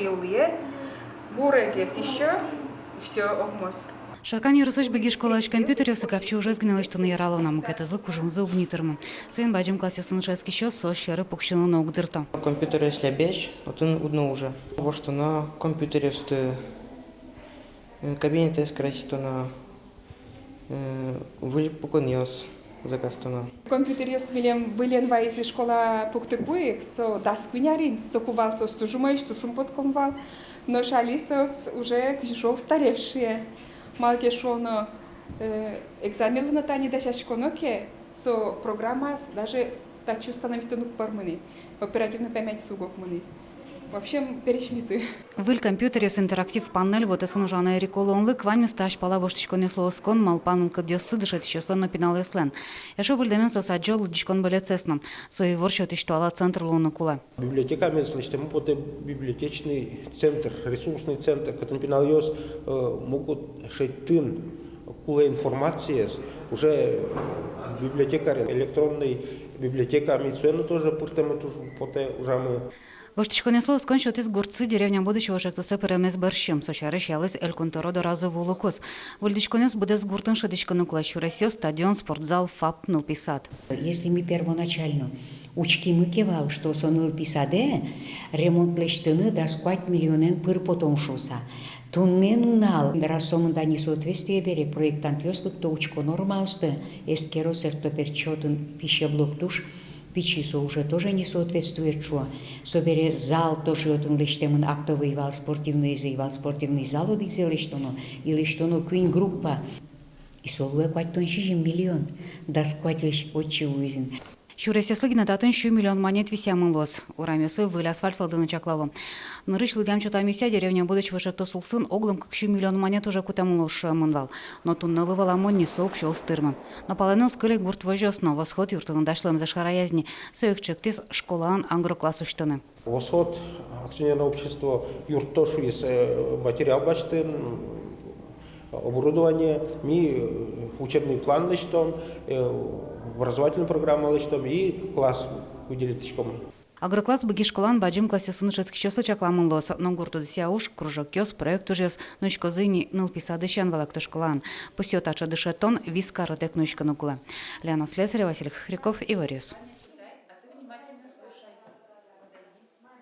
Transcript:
улые. Бурекес еще, все огмос. Шакани русоч беги школач компьютере сыкапчу уже сгнилось, что наяраловна мукета злык уже за угнитерма. Своим баджим классе суншецкий щас со щеры пукщину на угдырто. Компьютер если бечь, вот он удно уже. Вот что на компьютере сты кабинет скрасит на вылипуконьос закастана. Компьютер смелем вылен вайсы школа пуктыкуек, со дасквинярин, со кувал со стужумой, стужум подкомвал, но шалисос уже кишов старевшие. Малке шоно экзамен на тани да шашконоке, со программа даже тачу становить тонук парманы, оперативно память сугок маны. В общем, перешмизы. Выль компьютере с интерактив панель вот эсон уже на реколонлык вами стаж пала воштичко несло скон мал панул кадёсы дышит еще слон пинал еслен. Яшо выльдамен сос аджол дичкон были цесном. Сои ворчот ищтуала центр луна кула. Библиотека меслочь, мы поте библиотечный центр, ресурсный центр, который пинал ёс могут шейтын кула информации уже библиотека электронной библиотека мицуэна тоже пуртем поте уже мы. Воштичко несло скончил из горцы деревня будущего шектосе перемес борщем, сочарыш ялыс эль конторо до раза вулукос. Вольдичко нес буде с гуртын шедичко нуклащу Россию, стадион, спортзал, ФАП, нылписат. Если мы первоначально учки мы кивал, что сон нылписаде, ремонт лештыны да сквать миллионен пыр потом шуса. Туннен унал, расомын да несоответствие бере проектант ёслык то учко нормалсты, эскеро сертоперчотын пищеблок душ, Пичисо уже тоже не соответствует, что собере зал тоже от английского актовый вал спортивный зал от изелештоно или что но квин группа и солуя квать тоньше миллион да скватишь очевиден. Шуресё слыгина датын шу миллион монет висямын лос. Урамёсы выль асфальт фалдыны чаклало. Нырыш лыдям чутамися деревня будущего шекто сулсын оглым как шу миллион монет уже кутамулош мынвал. Но туннелы валамон не сообщил стырмы. На половину скылек гурт вожёсно восход юртын дашлым за шараязни. Соёкчектис школаан ангрокласс уштыны. Восход акционерное общество юртошу из материал бачтын оборудование, ми учебный план лечтом, образовательную программу лечтом и класс выделить очком. Агрокласс быги школан баджим классе сунышецкий часы чакламын лос. Но гурту десяуш кружок кёс проект ужес ночко зыни нылписадыщан валакту школан. Пусё тача дышетон вискара тек ночко нукла. Лена Слесаря, Василий Хряков и Вариус.